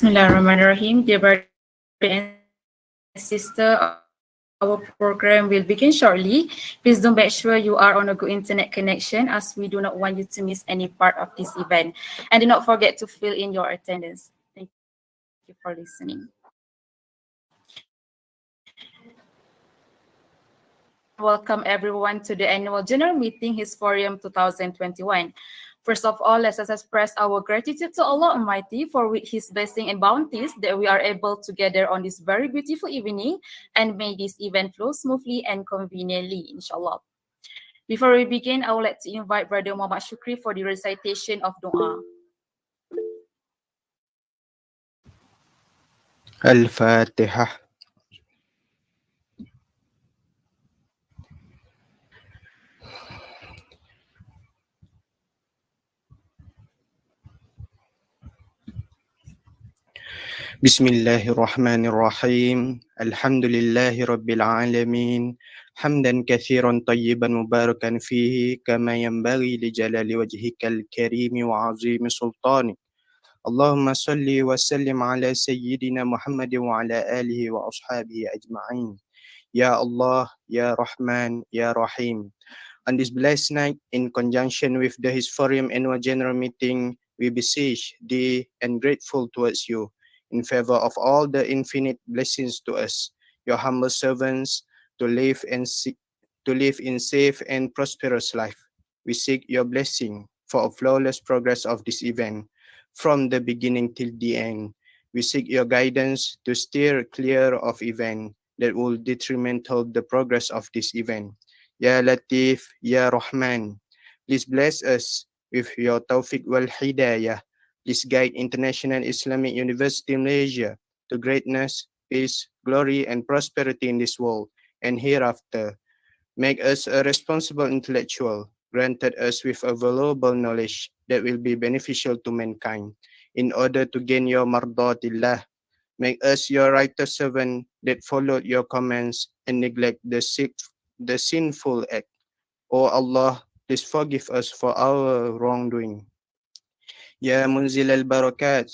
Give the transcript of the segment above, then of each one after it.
Bismillahirrahmanirrahim. Dear brother and sister, our program will begin shortly. Please do make sure you are on a good internet connection, as we do not want you to miss any part of this event. And do not forget to fill in your attendance. Thank you for listening. Welcome everyone to the annual general meeting Histforium 2021. First of all, let us express our gratitude to Allah Almighty for with His blessing and bounties that we are able to gather on this very beautiful evening, and may this event flow smoothly and conveniently, inshallah. Before we begin, I would like to invite Brother Muhammad Shukri for the recitation of Dua. Al-Fatiha. Bismillahirrahmanirrahim. Alhamdulillahi Rabbil Alamin. Hamdan kathiran tayyiban mubarakan fihi kama yanbaghi li jalali wajhikal karimi wa azimi sultani. Allahumma salli wa sallim ala sayyidina Muhammad wa ala alihi wa ashabihi ajma'in. Ya Allah, Ya Rahman, Ya Rahim. On this blessed night, in conjunction with the Histforium Annual General Meeting, we beseech thee and grateful towards you in favor of all the infinite blessings to us, your humble servants, to live in safe and prosperous life. We seek your blessing for a flawless progress of this event from the beginning till the end. We seek your guidance to steer clear of event that will detrimental the progress of this event. Ya Latif, Ya Rahman, please bless us with your tawfiq wal hidayah. Please guide International Islamic University Malaysia to greatness, peace, glory, and prosperity in this world and hereafter. Make us a responsible intellectual, granted us with a valuable knowledge that will be beneficial to mankind. In order to gain your mardatillah, make us your righteous servant that followed your commands and neglect the sinful act. O Allah, please forgive us for our wrongdoing. Ya Munzil al-Barakat,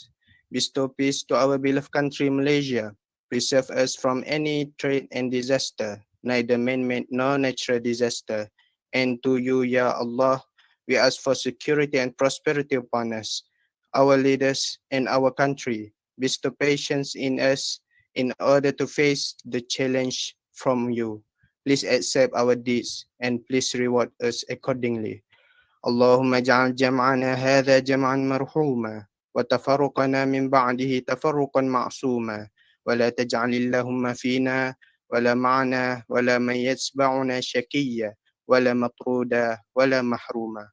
bestow peace to our beloved country Malaysia. Preserve us from any threat and disaster, neither man-made nor natural disaster. And to you, Ya Allah, we ask for security and prosperity upon us, our leaders, and our country. Bestow patience in us in order to face the challenge from you. Please accept our deeds and please reward us accordingly. اللهم اجعل جمعنا هذا جمعا مرحوما وتفرقنا من بعده تفرقا معصوما ولا تجعل اللهم فينا ولا معنا ولا من يتبعنا شكيا ولا مطرودا ولا محروما.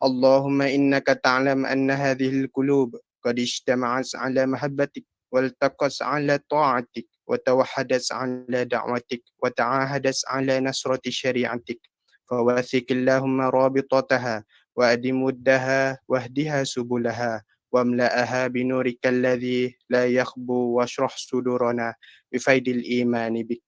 اللهم إنك تعلم أن هذه القلوب قد اجتمعت على محبتك والتقت على طاعتك وتوحدت على دعوتك وتعاهدت على نصرة شريعتك، فوثق اللهم رابطتها وأدم ودها واهدها سبلها واملأها بنورك الذي لا يخبو، واشرح صدورنا بفيض الإيمان بك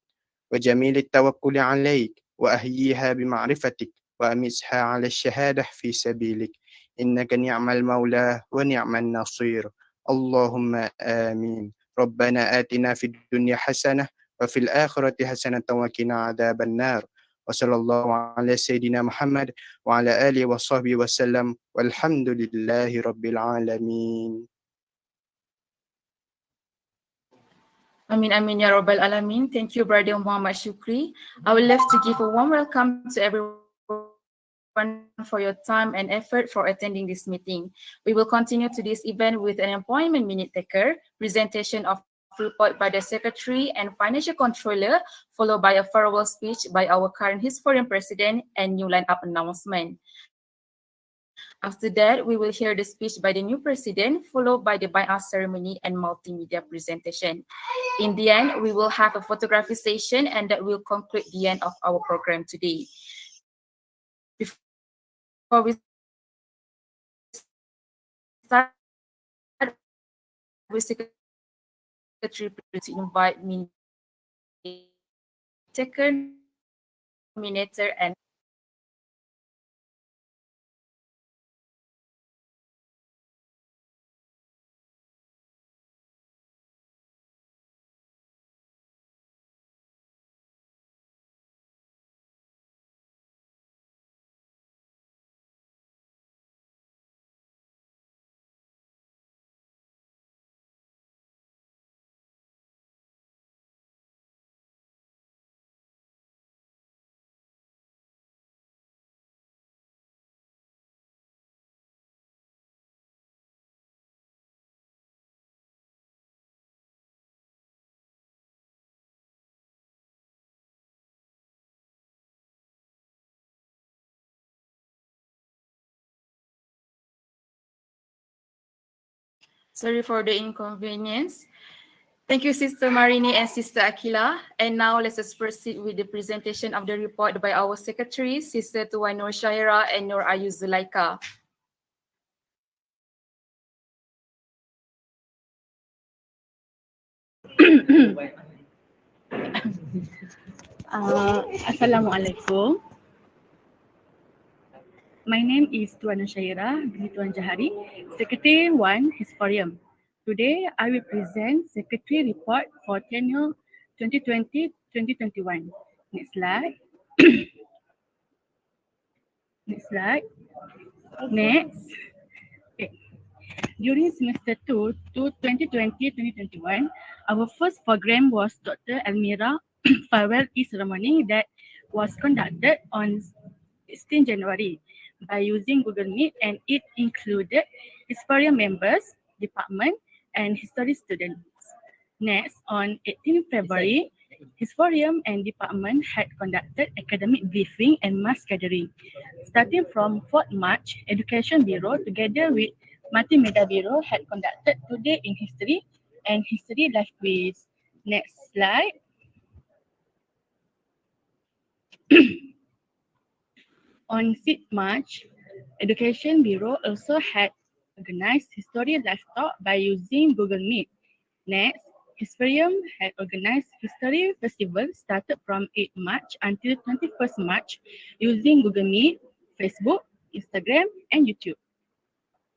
وجميل التوكل عليك، وأهيها بمعرفتك وأمسها على الشهادة في سبيلك، إنك نعم المولى ونعم النصير. اللهم آمين. ربنا آتنا في الدنيا حسنة وفي الآخرة حسنة وقنا عذاب النار. وصلى الله على سيدنا محمد وعلى آله وصحبه وسلم، والحمد لله رب العالمين. Amin Amin Ya Rabbal Alamin. Thank you, Brother Muhammad Shukri. I would love to give a warm welcome to everyone for your time and effort for attending this meeting. We will continue to this event with an employment minute taker, presentation of report by the Secretary and Financial Controller, followed by a farewell speech by our current Histforium President and new lineup announcement. After that, we will hear the speech by the new President, followed by the buyout ceremony and multimedia presentation. In the end, we will have a photography session, and that will conclude the end of our program today. Before we start, we secretary to invite media taker, nominator, and sorry for the inconvenience. Thank you, Sister Marini and Sister Akila. And now let's just proceed with the presentation of the report by our secretary, Sister Tuan Nur Shahira and Nur Ayu Zulaika. Assalamualaikum. My name is Tuan Shaira binti Tuan Jahari, Secretary 1 Histforium. Today, I will present Secretary Report for tenure 2020-2021. Next slide. Next slide. Next. Okay. During semester 2 to 2020-2021, our first program was Dr. Almira farewell tea ceremony that was conducted on 16 January by using Google Meet, and it included Histforium members, department, and history students. Next, on 18 February, Histforium and department had conducted academic briefing and mass gathering. Starting from 4th March, Education Bureau together with Multimedia Bureau had conducted Today in History and History Live Quiz. Next slide. On 5th March, Education Bureau also had organized History Live Talk by using Google Meet. Next, Histforium had organized History Festival started from 8 March until 21st March using Google Meet, Facebook, Instagram, and YouTube.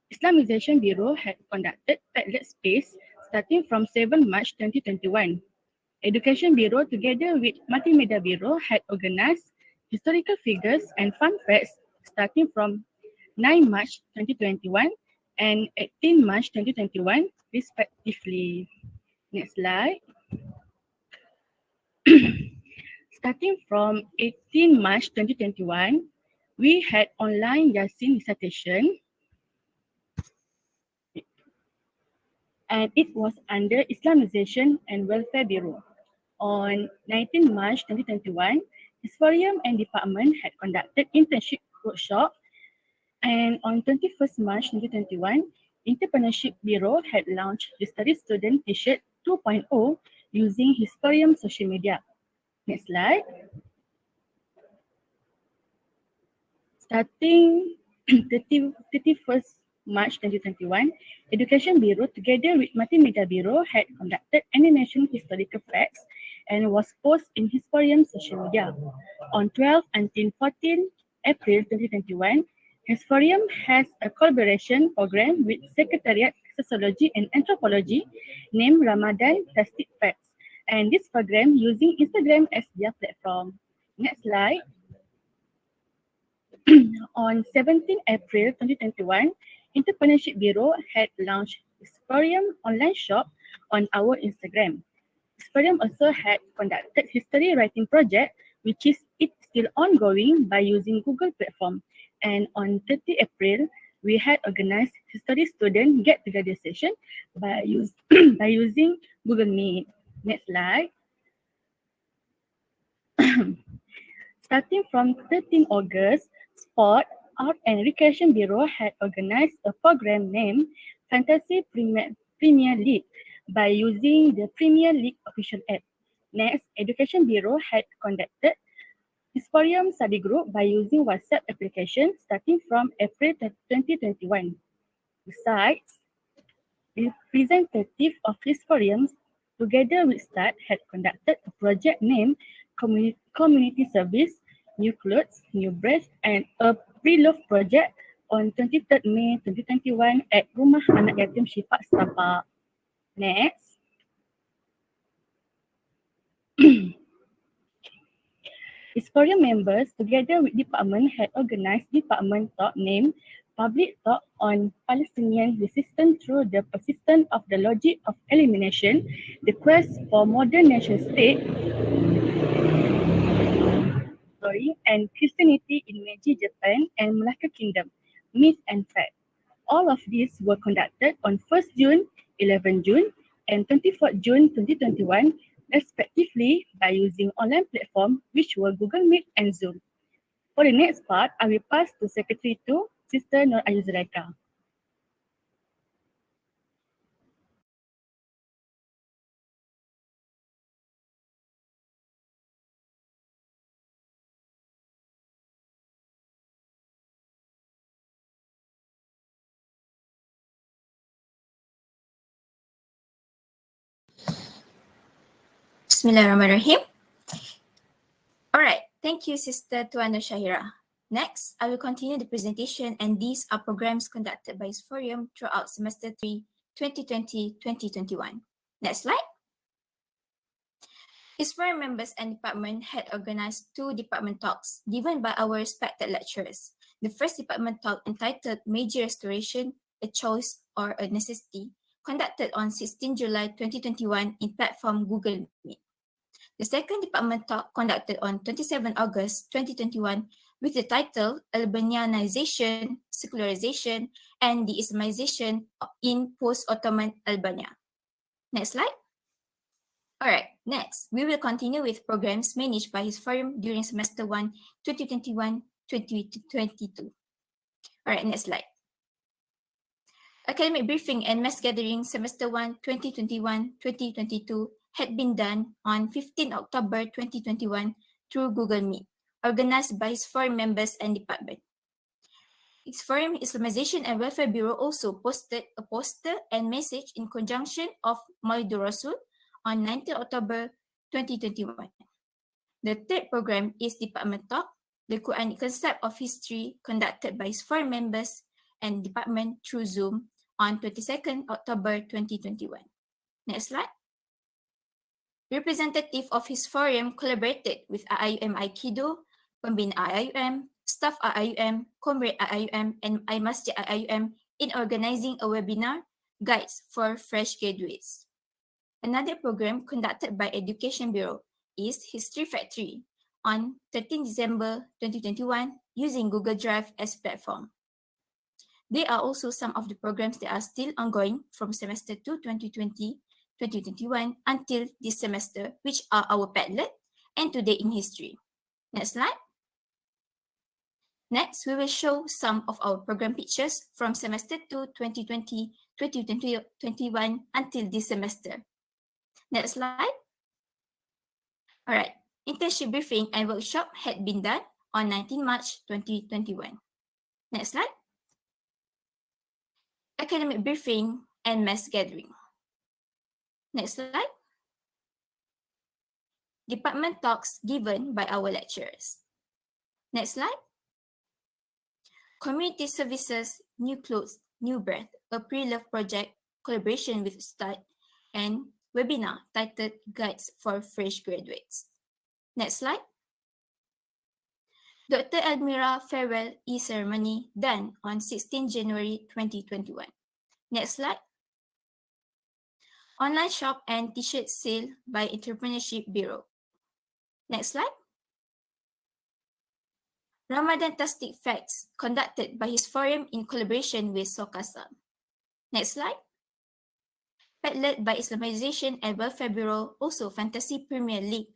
Islamization Bureau had conducted Padlet Space starting from 7 March 2021. Education Bureau together with Multimedia Bureau had organized historical figures and fun facts starting from 9 March 2021 and 18 March 2021 respectively. Next slide. Starting from 18 March 2021, we had online Yasin dissertation, and it was under Islamization and Welfare Bureau. On 19 March 2021, Histforium and department had conducted internship workshop, and on 21st March 2021, Entrepreneurship Bureau had launched the Study Student T-shirt 2.0 using Histforium social media. Next slide. Starting 31st March 2021, Education Bureau together with Multimedia Bureau had conducted animation historical facts and was posted in Histforium social media. On 12 until 14 April 2021, Histforium has a collaboration program with Secretariat Sociology and Anthropology named Ramadan Plastic Facts, and this program using Instagram as their platform. Next slide. On 17 April 2021, Entrepreneurship Bureau had launched Histforium online shop on our Instagram. Histforium also had conducted history writing project, which is still ongoing by using Google platform. And on 30 April, we had organized history student get-together session by using Google Meet. Next slide. Starting from 13 August, Sport, Art and Recreation Bureau had organized a program named Fantasy Premier League by using the Premier League official app. Next, Education Bureau had conducted Histforium study group by using WhatsApp application starting from April 2021. Besides, representative of Histforium together with START had conducted a project named Community Service, New Clothes, New Breast, and a pre-love project on 23rd May 2021 at Rumah Anak Yatim Syifa Setapak. Next. Histforium members together with department had organized department talk named Public Talk on Palestinian Resistance Through the Persistence of the Logic of Elimination, the Quest for Modern Nation State, and Christianity in Meiji, Japan, and Malacca Kingdom, Myth and Fact. All of these were conducted on 1st June, 11 June, and 24th June 2021, respectively, by using online platform which were Google Meet and Zoom. For the next part, I will pass to Secretary to Sister Nur Ayu Zulaika. Bismillahirrahmanirrahim. Alright, thank you, Sister Tuan Shahira. Next, I will continue the presentation, and these are programs conducted by Histforium throughout semester 3, 2020-2021. Next slide. Histforium members and department had organized 2 department talks given by our respected lecturers. The first department talk, entitled Meiji Restoration, a Choice or a Necessity, conducted on 16 July 2021 in platform Google Meet. The second department talk conducted on 27 August 2021 with the title Albanianization, Secularization, and the Islamization in Post-Ottoman Albania. Next slide. Alright, next, we will continue with programs managed by Histforium during semester 1, 2021-2022. Alright, next slide. Academic briefing and mass gathering semester 1, 2021-2022 had been done on 15 October 2021 through Google Meet, organized by Histforium members and department. Histforium Islamization and Welfare Bureau also posted a poster and message in conjunction of Maulidur Rasul on 19 October 2021. The third program is Department Talk, the Quranic Concept of History, conducted by Histforium members and department through Zoom on 22nd October 2021. Next slide. Representative of Histforium collaborated with AIUM Aikido, Pembina AIUM, staff AIUM, Comrade AIUM, and iMasjid AIUM in organizing a webinar, Guides for Fresh Graduates. Another program conducted by Education Bureau is History Factory on 13 December 2021 using Google Drive as platform. There are also some of the programs that are still ongoing from semester 2 2020-2021 2021 until this semester, which are our Padlet and Today in History. Next slide. Next, we will show some of our program pictures from semester 2 2020-2021 until this semester. Next slide. All right. Internship briefing and workshop had been done on 19 March 2021. Next slide. Academic briefing and mass gathering. Next slide. Department talks given by our lecturers. Next slide. Community services, new clothes, new breath, a pre-love project, collaboration with START, and webinar titled Guides for Fresh Graduates. Next slide. Dr. Elmira farewell e-ceremony done on 16 January 2021. Next slide. Online shop and t-shirt sale by Entrepreneurship Bureau. Next slide. Ramadan-tastic facts conducted by Histforium in collaboration with Sokasa. Next slide. Padlet by Islamization and Welfare Bureau, also Fantasy Premier League,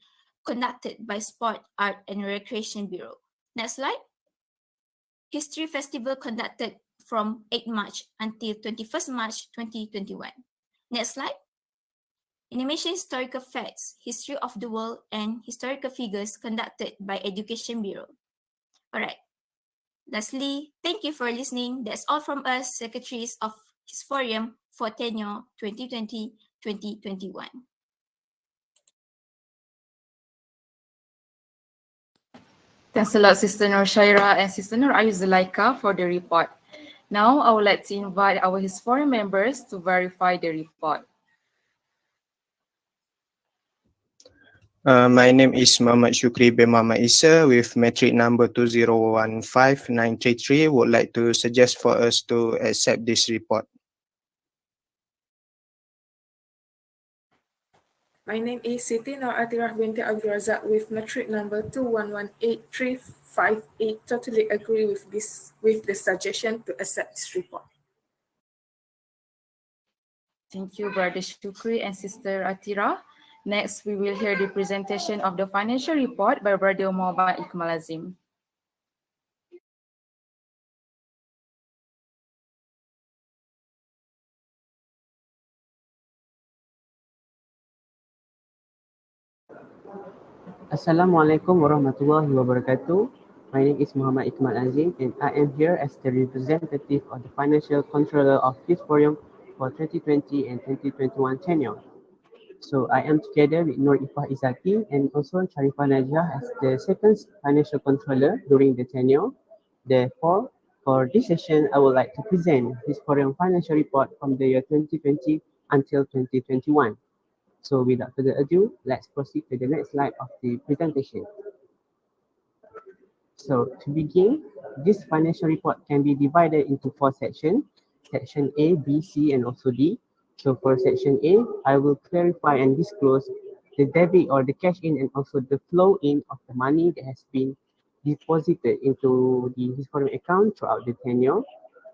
conducted by Sport, Art and Recreation Bureau. Next slide. History Festival conducted from 8 March until 21st March 2021. Next slide. Animation Historical Facts, History of the World and Historical Figures conducted by Education Bureau. Alright. Lastly, thank you for listening. That's all from us, Secretaries of Histforium for tenure 2020-2021. Thanks a lot, Sister Nur Shaira and Sister Nur Ayuzulaika for the report. Now, I would like to invite our Histforium members to verify the report. My name is Muhammad Shukri bin Muhammad Isa with metric number 2015933. Would like to suggest for us to accept this report. My name is Siti Nur Atirah binti Abdul Razak with metric number 2118358. Totally agree with the suggestion to accept this report. Thank you, Brother Shukri and Sister Atira. Next, we will hear the presentation of the financial report by Brother Muhammad Ikmal Azim. Assalamualaikum warahmatullahi wabarakatuh. My name is Muhammad Ikmal Azim and I am here as the representative of the Financial Controller of Histforium for 2020 and 2021 tenure. So I am together with Nur Ifah Izaki and also Sharifah Najah as the second Financial Controller during the tenure. Therefore, for this session, I would like to present Histforium Financial Report from the year 2020 until 2021. So without further ado, let's proceed to the next slide of the presentation. So to begin, this financial report can be divided into 4 sections, section A, B, C, and also D. So for section A, I will clarify and disclose the debit or the cash in and also the flow in of the money that has been deposited into the Histforium account throughout the tenure.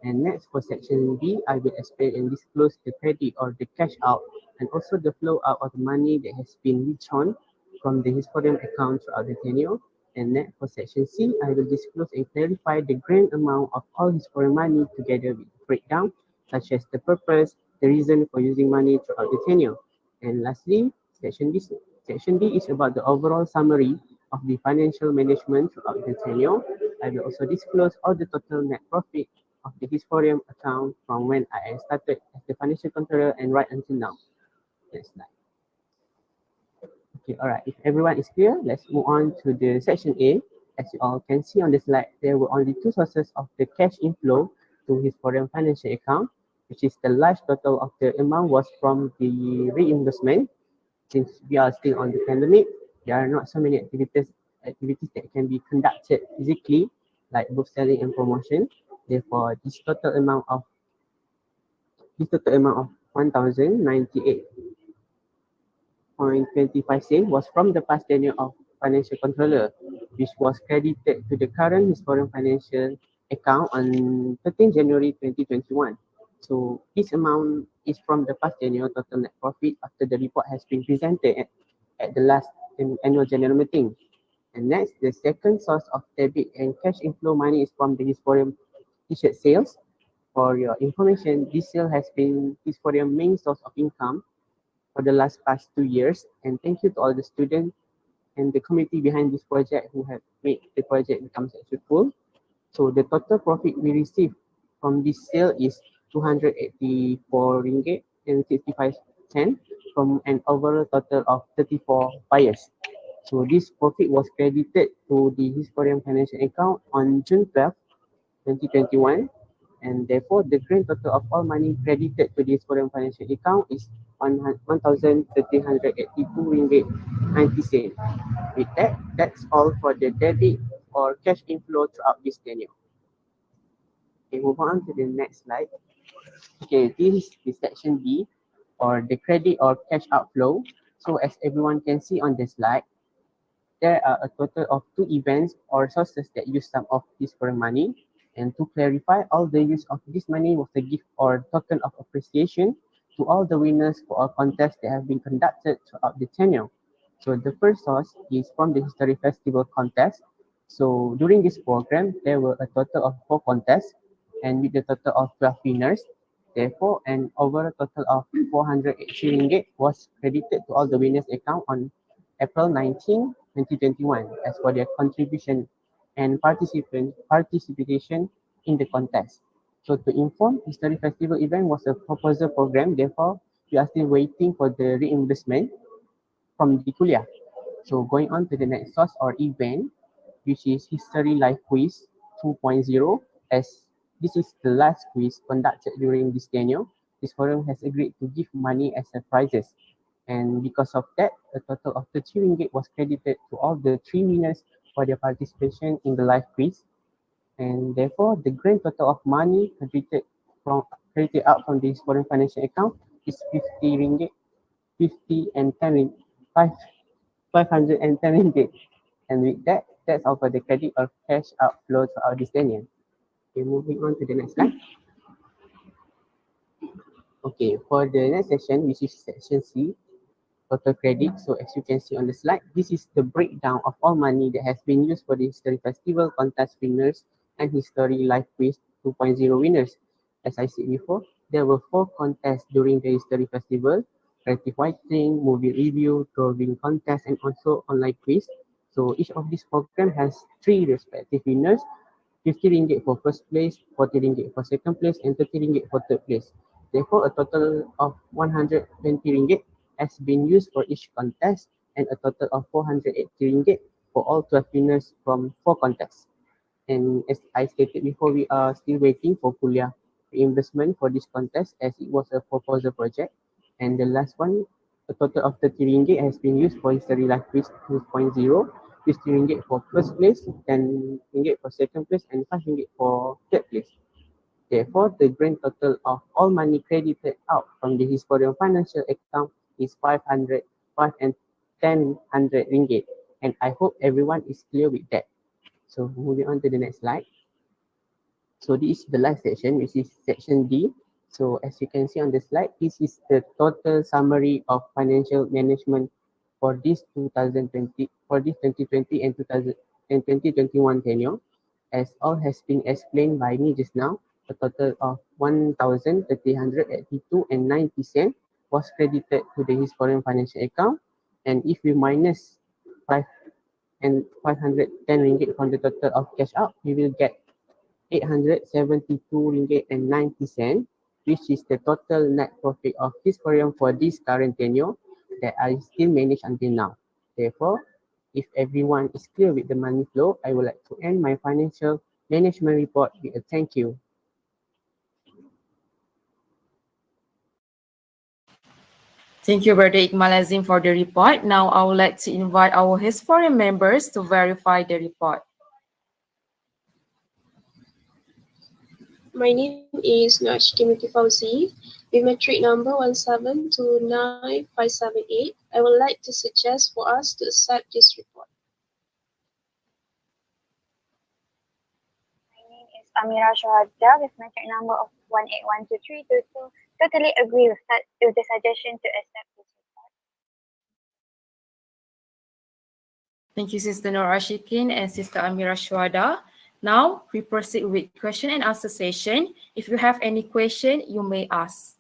And next for section B, I will explain and disclose the credit or the cash out and also the flow out of the money that has been withdrawn from the Histforium account throughout the tenure. And next for section C, I will disclose and clarify the grand amount of all Histforium money together with the breakdown, such as the purpose, the reason for using money throughout the tenure. And lastly, section D is about the overall summary of the financial management throughout the tenure. I will also disclose all the total net profit of the Histforium account from when I started as the financial controller and right until now. Next slide. Okay, all right. If everyone is clear, let's move on to the section A. As you all can see on the slide, there were only 2 sources of the cash inflow to Histforium financial account, which is the large total of the amount was from the reimbursement. Since we are still on the pandemic, there are not so many activities that can be conducted physically, like book selling and promotion. Therefore, this total amount of 1,098.25 cents was from the past tenure of financial controller, which was credited to the current Histforium financial account on 13 January 2021. So this amount is from the past annual total net profit after the report has been presented at the last annual general meeting. And next, the second source of debit and cash inflow money is from the Histforium t-shirt sales. For your information, this sale has been Histforium main source of income for the past 2 years. And thank you to all the students and the committee behind this project who have made the project become successful. So the total profit we received from this sale is 284 ringgit and 65 cents from an overall total of 34 buyers. So this profit was credited to the Histforium financial account on June 12, 2021, and therefore the grand total of all money credited to the Histforium financial account is 1,382 ringgit 90 cents. With that, that's all for the debit or cash inflow throughout this tenure. Okay, move on to the next slide. Okay, this is the section B, or the credit or cash outflow. So as everyone can see on the slide, there are a total of 2 events or sources that use some of this foreign money. And to clarify, all the use of this money was a gift or token of appreciation to all the winners for a contest that have been conducted throughout the tenure. So the first source is from the History Festival contest. So during this program, there were a total of 4 contests and with a total of 12 winners. Therefore, an overall total of 480 ringgit was credited to all the winners' account on April 19, 2021 as for their contribution and participation in the contest. So to inform, History Festival event was a proposal program, therefore we are still waiting for the reimbursement from the kuliah. So going on to the next source or event, which is History Live Quiz 2.0, as this is the last quiz conducted during this tenure. This forum has agreed to give money as a prizes. And because of that, a total of 30 ringgit was credited to all the 3 winners for their participation in the live quiz. And therefore, the grand total of money credited out from this foreign financial account is 50 ringgit, 50 and 10 ringgit, 510 ringgit. And with that, that's all for the credit or cash outflow throughout this tenure. Okay, moving on to the next slide. Okay, for the next section, which is section C, total credit. So as you can see on the slide, this is the breakdown of all money that has been used for the History Festival contest winners and History Live Quiz 2.0 winners. As I said before, there were 4 contests during the History Festival: creative writing, movie review, drawing contest, and also online quiz. So each of these programs has 3 respective winners: 50 ringgit for first place, 40 ringgit for second place, and 30 ringgit for third place. Therefore, a total of 120 ringgit has been used for each contest and a total of 480 ringgit for all 12 winners from 4 contests. And as I stated before, we are still waiting for kuliah reimbursement for this contest as it was a proposal project. And the last one, a total of 30 ringgit has been used for History Live Quiz 2.0, 50 ringgit for first place, 10 ringgit for second place, and 5 ringgit for third place. Therefore, the grand total of all money credited out from the Histforium financial account is 500 and 1000 ringgit. And I hope everyone is clear with that. So moving on to the next slide. So this is the last section, which is section D. So as you can see on the slide, this is the total summary of financial management for this 2020, for this 2020 and 2021 tenure. As all has been explained by me just now, a total of 1,382 and 90 cents was credited to the Histforium financial account. And if we minus 510 ringgit from the total of cash out, we will get 872 ringgit and 90 cents, which is the total net profit of Histforium for this current tenure that I still manage until now. Therefore, if everyone is clear with the money flow, I would like to end my financial management report with a thank you. Thank you, Brother Iqmal Azim, for the report. Now, I would like to invite our Histforium members to verify the report. My name is Nash Kimiki Fauzi, with metric number 1729578. I would like to suggest for us to accept this report. My name is Amira Shahada with metric number of 1812322 totally agree with that with the suggestion to accept this report. Thank you, Sister Nora Ashikin and Sister Amira Shwada. Now, we proceed with question and answer session. If you have any question, you may ask.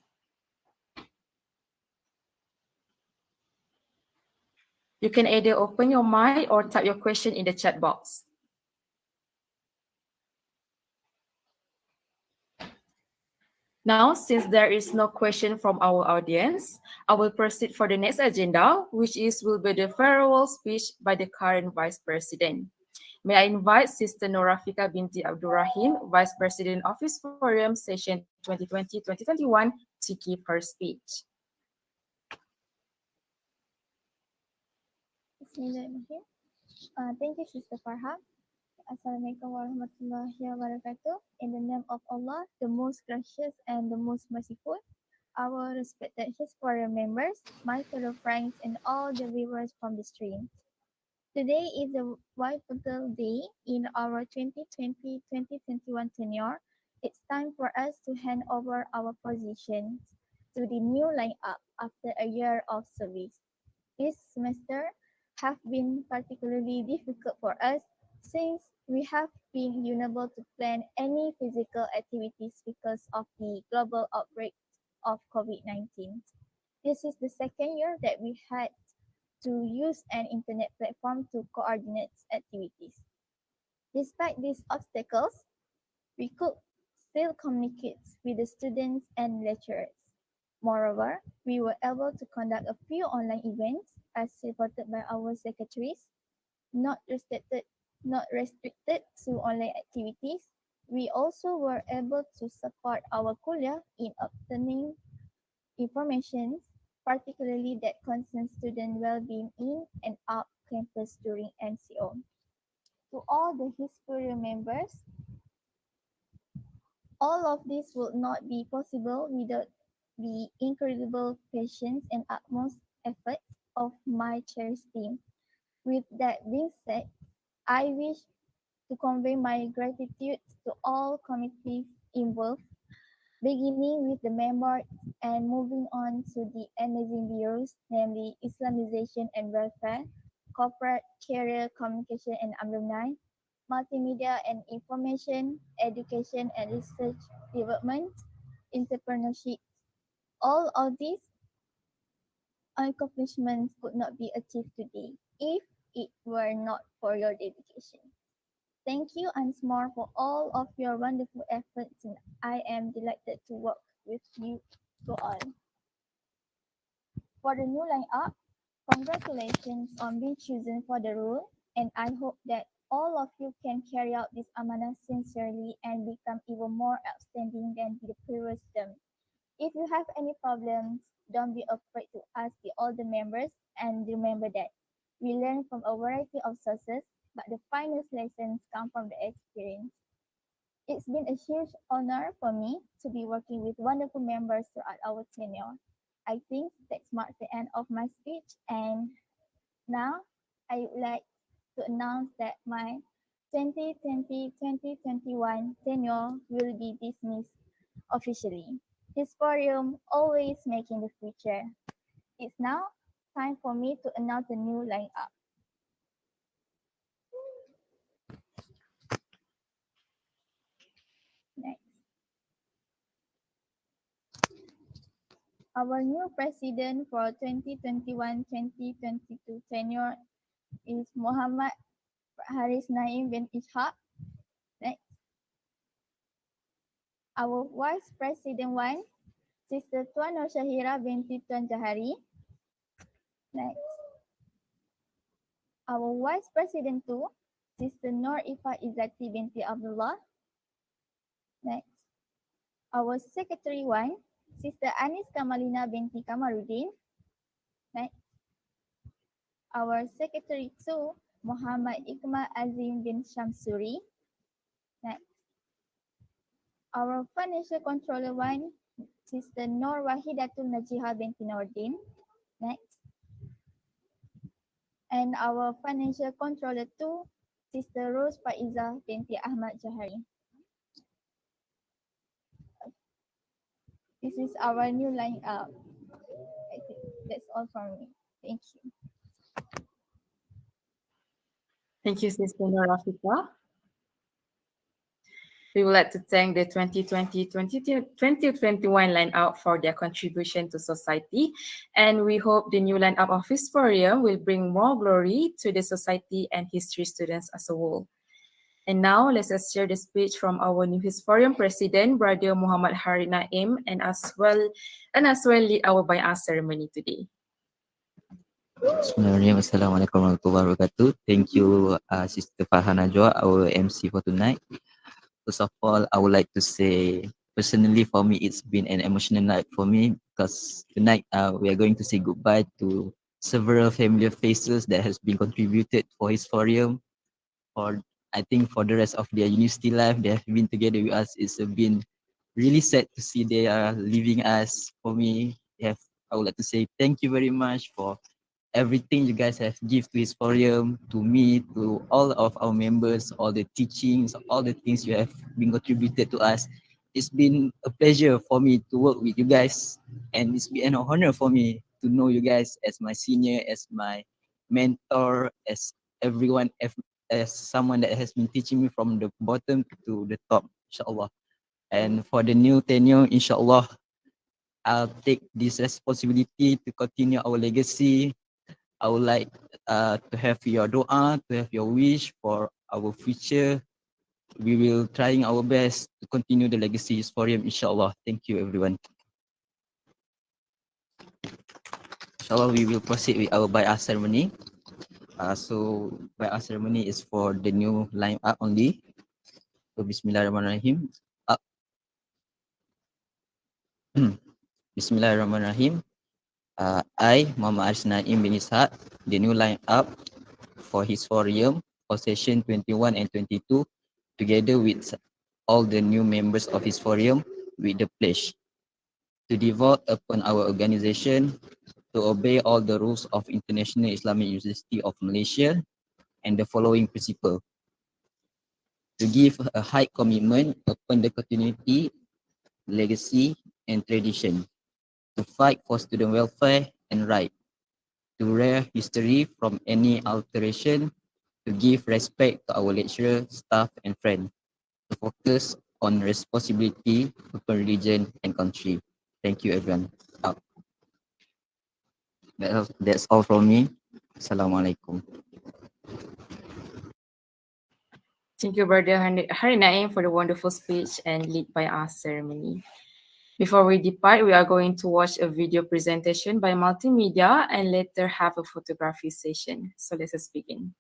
You can either open your mic or type your question in the chat box. Now, since there is no question from our audience, I will proceed for the next agenda, which will be the farewell speech by the current Vice President. May I invite Sister Norafika binti Abdurrahim, Vice President of Histforium Session 2020-2021, to give her speech. Bismillahirrahmanirrahim. Thank you, Sister Farha. Assalamualaikum warahmatullahi wabarakatuh. In the name of Allah, the most gracious and the most merciful, our respected Histforium members, my fellow friends, and all the viewers from the stream. Today is a pivotal day in our 2020-2021 tenure. It's time for us to hand over our positions to the new lineup after a year of service. This semester have been particularly difficult for us since we have been unable to plan any physical activities because of the global outbreak of COVID-19. This is the second year that we had to use an internet platform to coordinate activities. Despite these obstacles, we could still communicate with the students and lecturers. Moreover, we were able to conduct a few online events as reported by our secretaries, not restricted to online activities. We also were able to support our kuliah in obtaining information, particularly that concerns student well-being in and out campus during MCO. To all the Histforium members, all of this would not be possible without the incredible patience and utmost effort of my cherished team. With that being said, I wish to convey my gratitude to all committees involved, beginning with the members and moving on to the amazing bureaus, namely Islamization and Welfare, Corporate Career Communication and Alumni, Multimedia and Information, Education and Research Development, Entrepreneurship. All of these accomplishments could not be achieved today if it were not for your dedication. Thank you once more for all of your wonderful efforts, and I am delighted to work with you to all. For the new lineup, congratulations on being chosen for the role, and I hope that all of you can carry out this amanah sincerely and become even more outstanding than the previous term. If you have any problems, don't be afraid to ask the older members, and remember that we learn from a variety of sources, but the finest lessons come from the experience. It's been a huge honor for me to be working with wonderful members throughout our tenure. I think that marks the end of my speech, and now I would like to announce that my 2020-2021 tenure will be dismissed officially. Histforium always making the future. It's now time for me to announce the new lineup. Next. Our new president for 2021-2022 tenure is Muhammad Haris Naim bin Ishaq. Next. Our Vice President 1, Sister Tuan Nur Syahira binti Tuan Jahari. Next. Our Vice President 2, Sister Nur Ifa Izzati binti Abdullah. Next. Our Secretary 1, Sister Anis Kamalina binti Kamaruddin. Next. Our Secretary 2, Muhammad Ikmal Azim bin Shamsuri. Next. Our Financial Controller 1, Sister Nur Wahidatul Najiha binti Nordin. Next. And our Financial Controller 2, Sister Rose Faizah binti Ahmad Jahari. This is our new lineup. I think that's all from me. Thank you. Thank you, Sister Rafika. We would like to thank the 2020-2021 lineup for their contribution to society, and we hope the new lineup of Histforium will bring more glory to the society and history students as a whole. And now, let's hear the speech from our new Histforium President, Brother Muhammad Hari Naim, and as well lead our bay'ah ceremony today. Bismillahirrahmanirrahim. Assalamualaikum warahmatullahi wabarakatuh. Thank you, Sister Farhana Najwa, our MC for tonight. First of all, I would like to say, personally for me, it's been an emotional night for me because tonight we are going to say goodbye to several familiar faces that has been contributed for Histforium. For I think for the rest of their university life, they have been together with us. It's been really sad to see they are leaving us. For me, I would like to say thank you very much for everything you guys have give to Histforium, to me, to all of our members, all the teachings, all the things you have been contributed to us. It's been a pleasure for me to work with you guys, and it's been an honor for me to know you guys as my senior, as my mentor, as everyone, as someone that has been teaching me from the bottom to the top, inshallah. And for the new tenure, inshallah, I'll take this responsibility to continue our legacy. I would like to have your doa, to have your wish for our future. We will trying our best to continue the legacy Histforium, inshallah. Thank you, everyone. Inshallah, we will proceed with our bay'ah ceremony. So bay'ah ceremony is for the new line up only. So Bismillahirrahmanirrahim. Bismillahirrahmanirrahim. I, Muhammad Aris Naim bin Ishaq, the new line-up for Histforium for session 21 and 22, together with all the new members of Histforium, with the pledge to devote upon our organization, to obey all the rules of International Islamic University of Malaysia and the following principle: to give a high commitment upon the continuity, legacy, and tradition, to fight for student welfare and right, to rear history from any alteration, to give respect to our lecturer, staff, and friends, to focus on responsibility upon religion and country. Thank you, everyone. That's all from me. Assalamualaikum. Thank you, Brother Hari Naim, for the wonderful speech and lead by our ceremony. Before we depart, we are going to watch a video presentation by Multimedia and later have a photography session. So let us begin.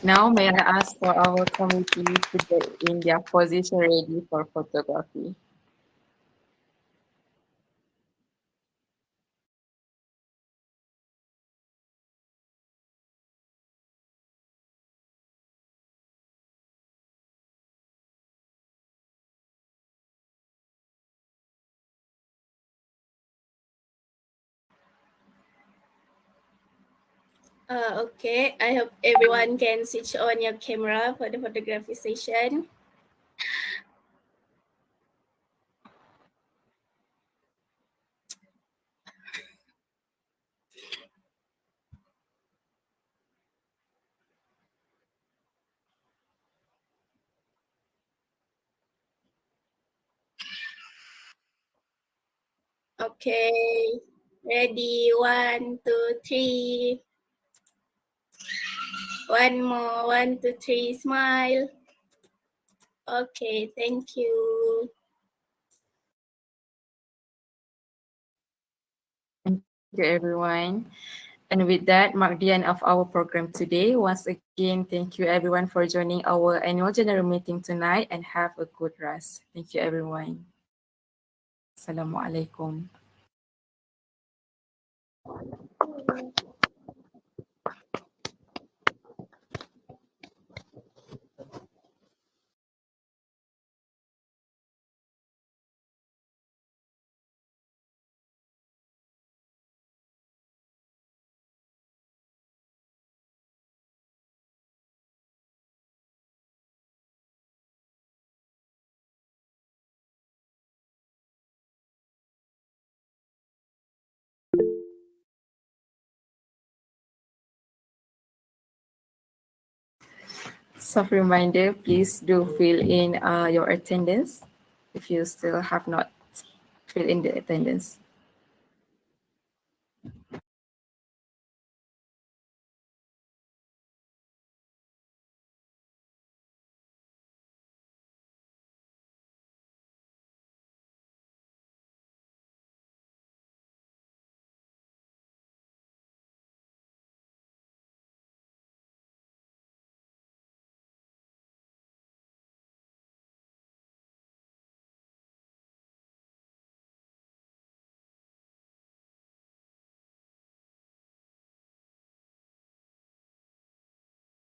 Now, may I ask for our committee to get in their position ready for photography? Okay, I hope everyone can switch on your camera for the photography session. Okay, ready, 1, 2, 3. One more, 1, 2, 3, smile. Okay, thank you. Thank you, everyone. And with that, mark the end of our program today. Once again, thank you everyone for joining our annual general meeting tonight and have a good rest. Thank you, everyone. Assalamualaikum. Soft reminder, please do fill in your attendance if you still have not filled in the attendance.